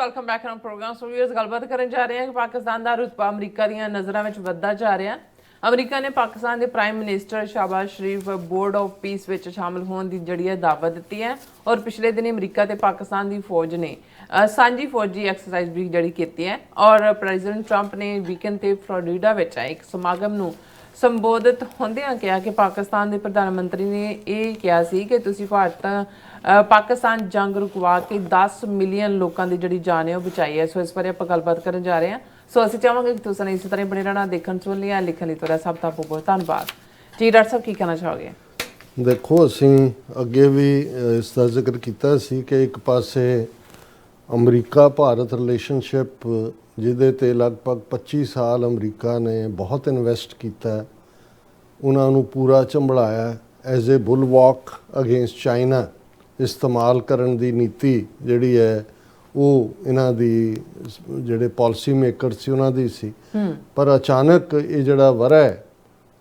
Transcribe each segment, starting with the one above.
Welcome back on program. So viewers ਗੱਲਬਾਤ ਕਰਨ ਜਾ ਰਹੇ ਹਾਂ ਕਿ ਪਾਕਿਸਤਾਨ ਦਾ ਰੁਤਬਾ ਅਮਰੀਕਾ ਦੀਆਂ ਨਜ਼ਰਾਂ ਵਿੱਚ ਵੱਧਦਾ ਜਾ ਰਿਹਾ। ਅਮਰੀਕਾ ਨੇ ਪਾਕਿਸਤਾਨ ਦੇ prime minister Shahbaz Sharif board of piece ਵਿੱਚ ਸ਼ਾਮਲ ਹੋਣ ਦੀ ਜਿਹੜੀ ਹੈ ਦਾਅਵਤ ਦਿੱਤੀ ਹੈ ਔਰ ਪਿਛਲੇ ਦਿਨੀ ਅਮਰੀਕਾ ਤੇ ਪਾਕਿਸਤਾਨ ਦੀ ਫੌਜ ਨੇ ਸਾਂਝੀ ਫੌਜੀ ਐਕਸਰਸਾਈਜ਼ ਵੀ ਜਿਹੜੀ ਕੀਤੀ ਹੈ ਔਰ ਪ੍ਰੈਜ਼ੀਡੈਂਟ ਟਰੰਪ ਨੇ ਵੀਕਐਂਡ ਤੇ ਫਲੋਰੀਡਾ ਵਿੱਚ ਇੱਕ ਸਮਾਗਮ ਨੂੰ ਸੰਬੋਧਿਤ ਹੁੰਦਿਆਂ ਕਿਹਾ ਕਿ ਪਾਕਿਸਤਾਨ ਦੇ ਪ੍ਰਧਾਨ ਮੰਤਰੀ ਨੇ ਇਹ ਕਿਹਾ ਸੀ ਕਿ ਤੁਸੀਂ ਪਾਕਿਸਤਾਨ ਜੰਗ ਰੁਕਵਾ ਕੇ 10 ਮਿਲੀਅਨ ਲੋਕਾਂ ਦੀ ਜਿਹੜੀ ਜਾਨ ਹੈ ਉਹ ਬਚਾਈ ਹੈ। ਸੋ ਇਸ ਬਾਰੇ ਆਪਾਂ ਗੱਲਬਾਤ ਕਰਨ ਜਾ ਰਹੇ ਹਾਂ। ਸੋ ਅਸੀਂ ਚਾਹਾਂਗੇ ਕਿ ਤੁਸੀਂ ਇਸੇ ਤਰ੍ਹਾਂ ਬਣੇ ਰਹਿਣਾ, ਦੇਖਣ ਸੁਣਨ ਲਈ ਲਿਖਣ ਲਈ ਤੁਹਾਡਾ ਸਭ ਦਾ ਬਹੁਤ ਧੰਨਵਾਦ ਜੀ। ਡਾਕਟਰ ਸਾਹਿਬ ਕੀ ਕਹਿਣਾ ਚਾਹੋਗੇ? ਦੇਖੋ, ਅਸੀਂ ਅੱਗੇ ਵੀ ਇਸ ਦਾ ਜ਼ਿਕਰ ਕੀਤਾ ਸੀ ਕਿ ਇੱਕ ਪਾਸੇ ਅਮਰੀਕਾ ਭਾਰਤ ਰਿਲੇਸ਼ਨਸ਼ਿਪ ਜਿਹਦੇ 'ਤੇ ਲਗਭਗ 25 ਸਾਲ ਅਮਰੀਕਾ ਨੇ ਬਹੁਤ ਇਨਵੈਸਟ ਕੀਤਾ, ਉਹਨਾਂ ਨੂੰ ਪੂਰਾ ਝੰਬਲਾਇਆ ਐਜ਼ ਏ ਬੁਲਵਾਕ ਅਗੇਂਸਟ ਚਾਈਨਾ ਇਸਤੇਮਾਲ ਕਰਨ ਦੀ ਨੀਤੀ ਜਿਹੜੀ ਹੈ ਉਹ ਇਹਨਾਂ ਦੀ ਜਿਹੜੇ ਪਾਲਿਸੀ ਮੇਕਰ ਸੀ ਉਹਨਾਂ ਦੀ ਸੀ। ਪਰ ਅਚਾਨਕ ਇਹ ਜਿਹੜਾ ਵਰ੍ਹਾ ਹੈ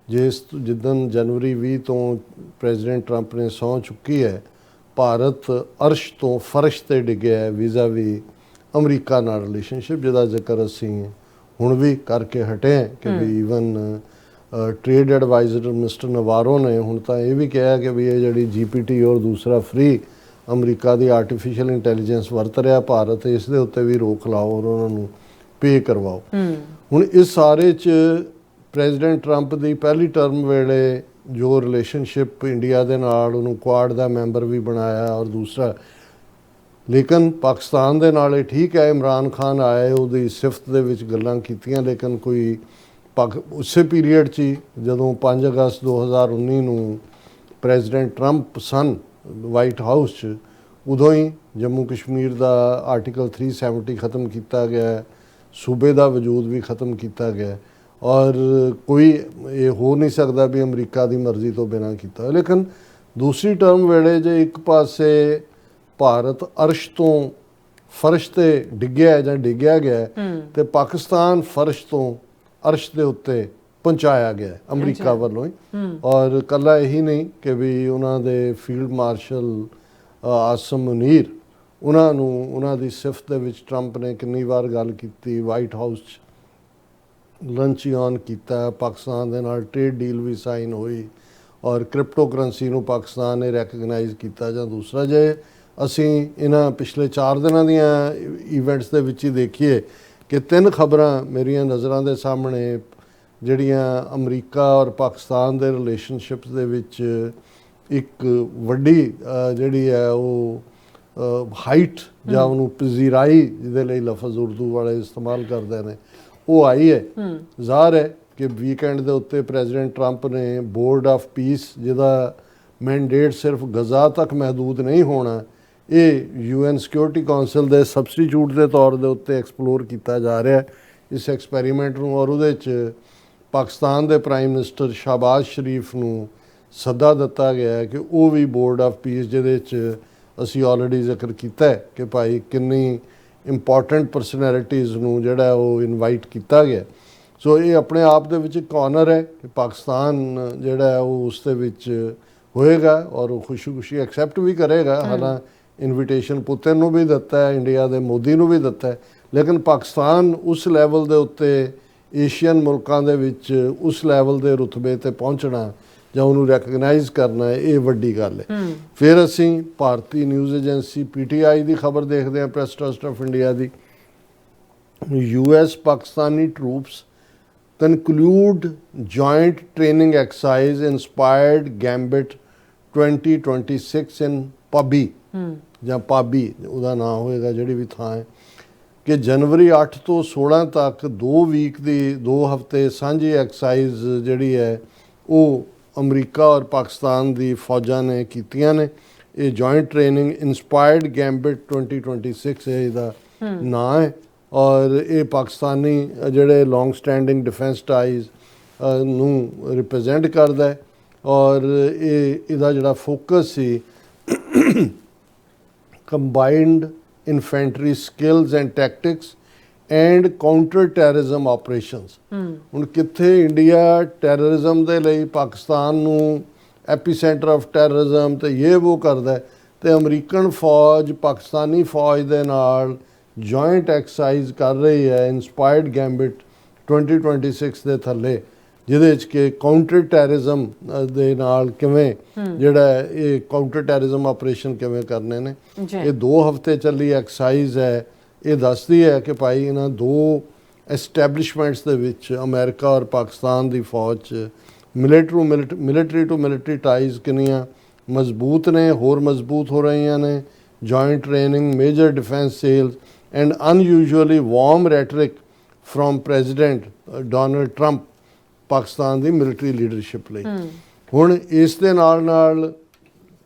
ਜਿੱਦਣ ਜਨਵਰੀ 20 ਤੋਂ ਪ੍ਰੈਜ਼ੀਡੈਂਟ ਟਰੰਪ ਨੇ ਸਹੁੰ ਚੁੱਕੀ ਹੈ, ਭਾਰਤ ਅਰਸ਼ ਤੋਂ ਫਰਸ਼ 'ਤੇ ਡਿੱਗਿਆ ਹੈ ਵੀਜ਼ਾ ਵੀ ਅਮਰੀਕਾ ਨਾਲ ਰਿਲੇਸ਼ਨਸ਼ਿਪ, ਜਿਹਦਾ ਜ਼ਿਕਰ ਅਸੀਂ ਹੁਣ ਵੀ ਕਰਕੇ ਹਟੇ ਹਾਂ ਕਿ ਵੀ ਈਵਨ ਟ੍ਰੇਡ ਐਡਵਾਈਜ਼ਰ ਮਿਸਟਰ ਨਵਾਰੋ ਨੇ ਹੁਣ ਤਾਂ ਇਹ ਵੀ ਕਿਹਾ ਕਿ ਵੀ ਇਹ ਜਿਹੜੀ GPT ਔਰ ਦੂਸਰਾ ਫ੍ਰੀ ਅਮਰੀਕਾ ਦੀ ਆਰਟੀਫਿਸ਼ੀਅਲ ਇੰਟੈਲੀਜੈਂਸ ਵਰਤ ਰਿਹਾ ਭਾਰਤ, ਇਸ ਦੇ ਉੱਤੇ ਵੀ ਰੋਕ ਲਾਓ ਔਰ ਉਹਨਾਂ ਨੂੰ ਪੇ ਕਰਵਾਓ। ਹੁਣ ਇਸ ਸਾਰੇ 'ਚ ਪ੍ਰੈਜ਼ੀਡੈਂਟ ਟਰੰਪ ਦੀ ਪਹਿਲੀ ਟਰਮ ਵੇਲੇ ਜੋ ਰਿਲੇਸ਼ਨਸ਼ਿਪ ਇੰਡੀਆ ਦੇ ਨਾਲ ਉਹਨੂੰ ਕੁਆਡ ਦਾ ਮੈਂਬਰ ਵੀ ਬਣਾਇਆ ਔਰ ਦੂਸਰਾ, ਲੇਕਿਨ ਪਾਕਿਸਤਾਨ ਦੇ ਨਾਲ ਇਹ ਠੀਕ ਹੈ, ਇਮਰਾਨ ਖਾਨ ਆਏ ਉਹਦੀ ਸਿਫਤ ਦੇ ਵਿੱਚ ਗੱਲਾਂ ਕੀਤੀਆਂ, ਲੇਕਿਨ ਕੋਈ ਉਸੇ ਪੀਰੀਅਡ 'ਚ ਹੀ ਜਦੋਂ 5 ਅਗਸਤ 2019 ਨੂੰ ਪ੍ਰੈਜ਼ੀਡੈਂਟ ਟਰੰਪ ਸਨ ਵਾਈਟ ਹਾਊਸ 'ਚ, ਉਦੋਂ ਹੀ ਜੰਮੂ ਕਸ਼ਮੀਰ ਦਾ ਆਰਟੀਕਲ 370 ਖ਼ਤਮ ਕੀਤਾ ਗਿਆ, ਸੂਬੇ ਦਾ ਵਜੂਦ ਵੀ ਖ਼ਤਮ ਕੀਤਾ ਗਿਆ ਔਰ ਕੋਈ ਇਹ ਹੋ ਨਹੀਂ ਸਕਦਾ ਵੀ ਅਮਰੀਕਾ ਦੀ ਮਰਜ਼ੀ ਤੋਂ ਬਿਨਾਂ ਕੀਤਾ। ਲੇਕਿਨ ਦੂਸਰੀ ਟਰਮ ਵੇਲੇ ਜੇ ਇੱਕ ਪਾਸੇ ਭਾਰਤ ਅਰਸ਼ ਤੋਂ ਫਰਸ਼ 'ਤੇ ਡਿੱਗਿਆ ਜਾਂ ਡਿੱਗਿਆ ਗਿਆ ਤੇ ਪਾਕਿਸਤਾਨ ਫਰਸ਼ ਤੋਂ ਅਰਸ਼ ਦੇ ਉੱਤੇ ਪਹੁੰਚਾਇਆ ਗਿਆ ਅਮਰੀਕਾ ਵੱਲੋਂ ਹੀ। ਔਰ ਇਕੱਲਾ ਇਹੀ ਨਹੀਂ ਕਿ ਵੀ ਉਹਨਾਂ ਦੇ ਫੀਲਡ ਮਾਰਸ਼ਲ ਆਸਮ ਮੁਨੀਰ, ਉਹਨਾਂ ਨੂੰ ਉਹਨਾਂ ਦੀ ਸਿਫਤ ਦੇ ਵਿੱਚ ਟਰੰਪ ਨੇ ਕਿੰਨੀ ਵਾਰ ਗੱਲ ਕੀਤੀ, ਵਾਈਟ ਹਾਊਸ 'ਚ ਲੰਚ ਔਨ ਕੀਤਾ, ਪਾਕਿਸਤਾਨ ਦੇ ਨਾਲ ਟ੍ਰੇਡ ਡੀਲ ਵੀ ਸਾਈਨ ਹੋਈ ਔਰ ਕ੍ਰਿਪਟੋ ਕਰੰਸੀ ਨੂੰ ਪਾਕਿਸਤਾਨ ਨੇ ਰੈਕਗਨਾਈਜ਼ ਕੀਤਾ। ਜਾਂ ਦੂਸਰਾ, ਜੇ ਅਸੀਂ ਇਹਨਾਂ ਪਿਛਲੇ 4 ਦਿਨਾਂ ਦੀਆਂ ਇਵੈਂਟਸ ਦੇ ਵਿੱਚ ਹੀ ਦੇਖੀਏ ਕਿ 3 ਖਬਰਾਂ ਮੇਰੀਆਂ ਨਜ਼ਰਾਂ ਦੇ ਸਾਹਮਣੇ ਜਿਹੜੀਆਂ ਅਮਰੀਕਾ ਔਰ ਪਾਕਿਸਤਾਨ ਦੇ ਰਿਲੇਸ਼ਨਸ਼ਿਪਸ ਦੇ ਵਿੱਚ ਇੱਕ ਵੱਡੀ ਜਿਹੜੀ ਹੈ ਉਹ ਹਾਈਟ ਜਾਂ ਉਹਨੂੰ ਪਜ਼ੀਰਾਈ, ਜਿਹਦੇ ਲਈ ਲਫ਼ਜ਼ ਉਰਦੂ ਵਾਲੇ ਇਸਤੇਮਾਲ ਕਰਦੇ ਨੇ, ਉਹ ਆਈ ਹੈ। ਜ਼ਾਹਰ ਹੈ ਕਿ ਵੀਕਐਂਡ ਦੇ ਉੱਤੇ ਪ੍ਰੈਜ਼ੀਡੈਂਟ ਟਰੰਪ ਨੇ ਬੋਰਡ ਆਫ ਪੀਸ, ਜਿਹਦਾ ਮੈਂਡੇਟ ਸਿਰਫ ਗਜ਼ਾ ਤੱਕ ਮਹਿਦੂਦ ਨਹੀਂ ਹੋਣਾ, ਇਹ UN ਸਿਕਿਉਰਿਟੀ ਕੌਂਸਲ ਦੇ ਸਬਸਟੀਚਿਊਟ ਦੇ ਤੌਰ ਦੇ ਉੱਤੇ ਐਕਸਪਲੋਰ ਕੀਤਾ ਜਾ ਰਿਹਾ ਇਸ ਐਕਸਪੈਰੀਮੈਂਟ ਨੂੰ। ਔਰ ਉਹਦੇ 'ਚ ਪਾਕਿਸਤਾਨ ਦੇ ਪ੍ਰਾਈਮ ਮਿਨਿਸਟਰ ਸ਼ਾਹਬਾਜ਼ ਸ਼ਰੀਫ ਨੂੰ ਸੱਦਾ ਦਿੱਤਾ ਗਿਆ ਕਿ ਉਹ ਵੀ ਬੋਰਡ ਆਫ ਪੀਸ, ਜਿਹਦੇ 'ਚ ਅਸੀਂ ਆਲਰੇਡੀ ਜ਼ਿਕਰ ਕੀਤਾ ਕਿ ਭਾਈ ਕਿੰਨੀ ਇੰਪੋਰਟੈਂਟ ਪਰਸਨੈਲਿਟੀਜ਼ ਨੂੰ ਜਿਹੜਾ ਉਹ ਇਨਵਾਈਟ ਕੀਤਾ ਗਿਆ। ਸੋ ਇਹ ਆਪਣੇ ਆਪ ਦੇ ਵਿੱਚ ਇੱਕ ਆਨਰ ਹੈ ਕਿ ਪਾਕਿਸਤਾਨ ਜਿਹੜਾ ਉਹ ਉਸ ਦੇ ਵਿੱਚ ਹੋਏਗਾ ਔਰ ਉਹ ਖੁਸ਼ੀ ਐਕਸੈਪਟ ਵੀ ਕਰੇਗਾ। ਹਾਲਾਂਕਿ ਇਨਵੀਟੇਸ਼ਨ ਪੁਤਿਨ ਨੂੰ ਵੀ ਦਿੱਤਾ ਹੈ, ਇੰਡੀਆ ਦੇ ਮੋਦੀ ਨੂੰ ਵੀ ਦਿੱਤਾ ਹੈ, ਲੇਕਿਨ ਪਾਕਿਸਤਾਨ ਉਸ ਲੈਵਲ ਦੇ ਉੱਤੇ ਏਸ਼ੀਅਨ ਮੁਲਕਾਂ ਦੇ ਵਿੱਚ ਉਸ ਲੈਵਲ ਦੇ ਰੁਤਬੇ 'ਤੇ ਪਹੁੰਚਣਾ ਜਾਂ ਉਹਨੂੰ ਰੈਕਗਨਾਈਜ਼ ਕਰਨਾ, ਇਹ ਵੱਡੀ ਗੱਲ ਹੈ। ਫਿਰ ਅਸੀਂ ਭਾਰਤੀ ਨਿਊਜ਼ ਏਜੰਸੀ PTI ਦੀ ਖਬਰ ਦੇਖਦੇ ਹਾਂ, press trust of India the. US Pakistani troops conclude joint training exercise inspired Gambit 2026 in Pabi ਜਾਂ ਪਾਬੀ ਉਹਦਾ ਨਾਂ ਹੋਏਗਾ, ਜਿਹੜੀ ਵੀ ਥਾਂ ਹੈ, ਕਿ ਜਨਵਰੀ 8 ਤੋਂ 16 ਤੱਕ 2 ਵੀਕ ਦੀ 2 ਹਫ਼ਤੇ ਸਾਂਝੀ ਐਕਸਾਈਜ਼ ਜਿਹੜੀ ਹੈ ਉਹ ਅਮਰੀਕਾ ਔਰ ਪਾਕਿਸਤਾਨ ਦੀ ਫੌਜਾਂ ਨੇ ਕੀਤੀਆਂ ਨੇ। ਇਹ ਜੁਆਇੰਟ ਟ੍ਰੇਨਿੰਗ ਇੰਸਪਾਇਰਡ ਗੈਂਬਿਟ 2026 ਹੈ ਇਹਦਾ ਨਾਂ ਹੈ ਔਰ ਇਹ ਪਾਕਿਸਤਾਨੀ ਜਿਹੜੇ ਲੌਂਗ ਸਟੈਂਡਿੰਗ ਡਿਫੈਂਸ ਟਾਈਜ਼ ਨੂੰ ਰਿਪਰੈਜ਼ੈਂਟ ਕਰਦਾ ਔਰ ਇਹਦਾ ਜਿਹੜਾ focus C combined infantry skills and tactics and counter terrorism operations. ਹੁਣ ਕਿੱਥੇ ਇੰਡੀਆ ਟੈਰਰਿਜ਼ਮ ਦੇ ਲਈ ਪਾਕਿਸਤਾਨ ਨੂੰ ਐਪੀਸੈਂਟਰ ਆਫ ਟੈਰਰਿਜ਼ਮ ਤੇ ਇਹ ਉਹ ਕਰਦਾ, ਤੇ ਅਮਰੀਕਨ ਫੌਜ ਪਾਕਿਸਤਾਨੀ ਫੌਜ ਦੇ ਨਾਲ ਜੁਆਇੰਟ ਐਕਸਰਸਾਈਜ਼ ਕਰ ਰਹੀ ਹੈ ਇਨਸਪਾਇਰਡ ਗੈਂਬਿਟ 2026 ਦੇ ਥੱਲੇ, ਜਿਹਦੇ ਵਿੱਚ ਕਿ ਕਾਊਂਟਰ ਟੈਰਰਿਜ਼ਮ ਦੇ ਨਾਲ ਕਿਵੇਂ ਜਿਹੜਾ ਇਹ ਕਾਊਂਟਰ ਟੈਰਰਿਜ਼ਮ ਆਪਰੇਸ਼ਨ ਕਿਵੇਂ ਕਰਨੇ ਨੇ। ਇਹ 2 ਹਫ਼ਤੇ ਚੱਲੀ ਐਕਸਰਸਾਈਜ਼ ਹੈ। ਇਹ ਦੱਸਦੀ ਹੈ ਕਿ ਭਾਈ ਇਹਨਾਂ 2 ਐਸਟੈਬਲਿਸ਼ਮੈਂਟਸ ਦੇ ਵਿੱਚ ਅਮਰੀਕਾ ਔਰ ਪਾਕਿਸਤਾਨ ਦੀ ਫੌਜ 'ਚ ਮਿਲਟਰੀ ਟੂ ਮਿਲਟਰੀ ਟਾਈਜ਼ ਕਿੰਨੀਆਂ ਮਜ਼ਬੂਤ ਨੇ, ਹੋਰ ਮਜ਼ਬੂਤ ਹੋ ਰਹੀਆਂ ਨੇ। Joint training, major defence sales and unusually warm rhetoric from president Donald Trump Pakistan ਦੀ ਮਿਲਟਰੀ ਲੀਡਰਸ਼ਿਪ ਲਈ। ਹੁਣ ਇਸ ਦੇ ਨਾਲ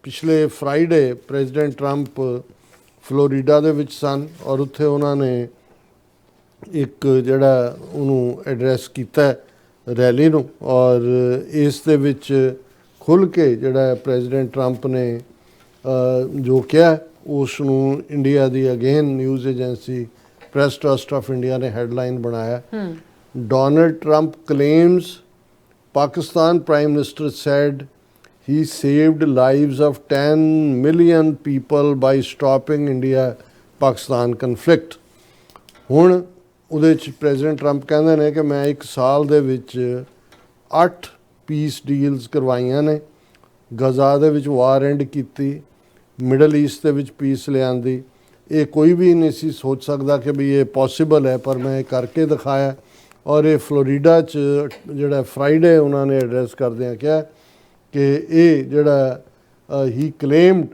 ਪਿਛਲੇ ਫਰਾਈਡੇ ਪ੍ਰੈਜ਼ੀਡੈਂਟ ਟਰੰਪ ਫਲੋਰੀਡਾ ਦੇ ਵਿੱਚ ਸਨ ਔਰ ਉੱਥੇ ਉਹਨਾਂ ਨੇ ਇੱਕ ਜਿਹੜਾ ਉਹਨੂੰ ਐਡਰੈਸ ਕੀਤਾ ਰੈਲੀ ਨੂੰ, ਔਰ ਇਸ ਦੇ ਵਿੱਚ ਖੁੱਲ੍ਹ ਕੇ ਜਿਹੜਾ ਪ੍ਰੈਜ਼ੀਡੈਂਟ ਟਰੰਪ ਨੇ ਜੋ ਕਿਹਾ ਉਸ ਨੂੰ India the again news agency press trust of India ਨੇ ਹੈਡਲਾਈਨ ਬਣਾਇਆ। Donald Trump claims Pakistan Prime Minister said he saved lives of 10 million people by stopping India-Pakistan conflict. ਹੁਣ ਉਹਦੇ 'ਚ ਪ੍ਰੈਜ਼ੀਡੈਂਟ ਟਰੰਪ ਕਹਿੰਦੇ ਨੇ ਕਿ ਮੈਂ 1 ਸਾਲ ਦੇ ਵਿੱਚ 8 ਪੀਸ ਡੀਲਸ ਕਰਵਾਈਆਂ ਨੇ, ਗਜ਼ਾ ਦੇ ਵਿੱਚ ਵਾਰ ਐਂਡ ਕੀਤੀ, ਮਿਡਲ ਈਸਟ ਦੇ ਵਿੱਚ ਪੀਸ ਲਿਆਂਦੀ। ਇਹ ਕੋਈ ਵੀ ਨਹੀਂ ਸੀ ਸੋਚ ਸਕਦਾ ਕਿ ਵੀ ਇਹ ਪੋਸੀਬਲ ਹੈ, ਪਰ ਮੈਂ ਇਹ ਕਰਕੇ ਦਿਖਾਇਆ। ਔਰ ਇਹ ਫਲੋਰੀਡਾ 'ਚ ਜਿਹੜਾ ਫਰਾਈਡੇ ਉਹਨਾਂ ਨੇ ਐਡਰੈਸ ਕਰਦਿਆਂ ਕਿਹਾ ਕਿ ਇਹ ਜਿਹੜਾ ਹੀ ਕਲੇਮਡ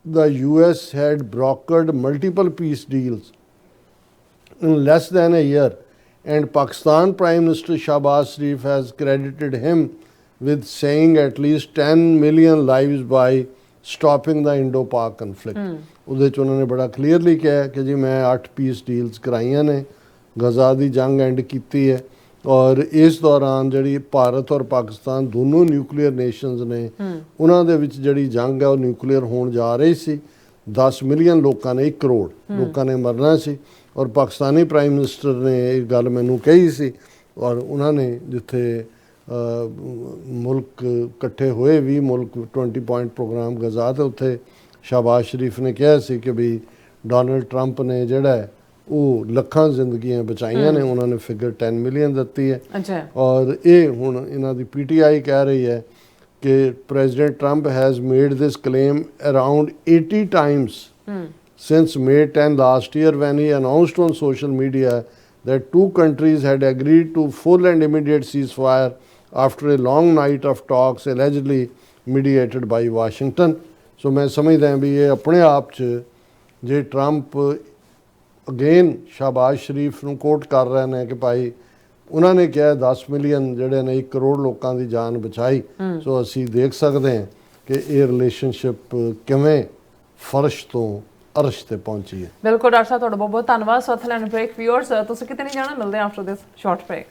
the US had brokered multiple peace deals in less than a year, and Pakistan Prime Minister Shahbaz Sharif has credited him with saying at least 10 million lives by stopping the Indo-Pak conflict. ਉਹਦੇ 'ਚ ਉਹਨਾਂ ਨੇ ਬੜਾ clearly ਕਿਹਾ ਕਿ ਜੀ ਮੈਂ 8 piece deals ਕਰਾਈਆਂ ਨੇ, ਗਜ਼ਾ ਦੀ ਜੰਗ ਐਂਡ ਕੀਤੀ ਹੈ। ਔਰ ਇਸ ਦੌਰਾਨ ਜਿਹੜੀ ਭਾਰਤ ਔਰ ਪਾਕਿਸਤਾਨ ਦੋਨੋਂ ਨਿਊਕਲੀਅਰ ਨੇਸ਼ਨਸ ਨੇ, ਉਹਨਾਂ ਦੇ ਵਿੱਚ ਜਿਹੜੀ ਜੰਗ ਹੈ ਉਹ ਨਿਊਕਲੀਅਰ ਹੋਣ ਜਾ ਰਹੀ ਸੀ। 10 ਮਿਲੀਅਨ ਲੋਕਾਂ ਨੇ, 1 ਕਰੋੜ ਲੋਕਾਂ ਨੇ ਮਰਨਾ ਸੀ। ਔਰ ਪਾਕਿਸਤਾਨੀ ਪ੍ਰਾਈਮ ਮਿਨਿਸਟਰ ਨੇ ਇਹ ਗੱਲ ਮੈਨੂੰ ਕਹੀ ਸੀ, ਔਰ ਉਹਨਾਂ ਨੇ ਜਿੱਥੇ ਮੁਲਕ ਇਕੱਠੇ ਹੋਏ 20 ਮੁਲਕ 20 ਪੁਆਇੰਟ ਪ੍ਰੋਗਰਾਮ ਗਜ਼ਾ, ਤੇ ਉੱਥੇ ਸ਼ਾਹਬਾਜ਼ ਸ਼ਰੀਫ ਨੇ ਕਿਹਾ ਸੀ ਕਿ ਵੀ ਡੋਨਲਡ ਟਰੰਪ ਨੇ ਜਿਹੜਾ ਉਹ ਲੱਖਾਂ ਜ਼ਿੰਦਗੀਆਂ ਬਚਾਈਆਂ ਨੇ। ਉਹਨਾਂ ਨੇ ਫਿਗਰ 10 ਮਿਲੀਅਨ ਦਿੱਤੀ ਹੈ। ਔਰ ਇਹ ਹੁਣ ਇਹਨਾਂ ਦੀ PTI ਕਹਿ ਰਹੀ ਹੈ ਕਿ president Trump has made this claim around 80 Times since May 10 last year, when he announced on social media that 2 countries had agreed to full and immediate ceasefire after a long night of talks allegedly mediated by Washington. So मैं समझदा ਹਾਂ ਵੀ ਇਹ ਆਪਣੇ ਆਪ 'ਚ ਜੇ Trump again Shahbaz ਸ਼ਰੀਫ ਨੂੰ ਕੋਟ ਕਰ ਰਹੇ ਨੇ ਕਿ ਭਾਈ ਉਹਨਾਂ ਨੇ ਕਿਹਾ 10 ਮਿਲੀਅਨ ਜਿਹੜੇ ਨੇ 1 ਕਰੋੜ ਲੋਕਾਂ ਦੀ ਜਾਨ ਬਚਾਈ। ਸੋ ਅਸੀਂ ਦੇਖ ਸਕਦੇ ਹਾਂ ਕਿ ਇਹ ਰਿਲੇਸ਼ਨਸ਼ਿਪ ਕਿਵੇਂ ਫਰਸ਼ ਤੋਂ ਅਰਸ਼ ਤੇ ਪਹੁੰਚੀ ਹੈ। ਬਿਲਕੁਲ ਡਾਕਟਰ ਸਾਹਿਬ, ਤੁਹਾਡਾ ਬਹੁਤ ਬਹੁਤ ਧੰਨਵਾਦ। ਸੋ ਲੈਣ ਬ੍ਰੇਕ ਵਿਊਅਰਸ, ਤੁਸੀਂ ਕਿਤੇ ਨਹੀਂ ਜਾਣਾ, ਮਿਲਦੇ ਹਾਂ ਆਫਟਰ ਦਿਸ ਸ਼ਾਰਟ ਬ੍ਰੇਕ।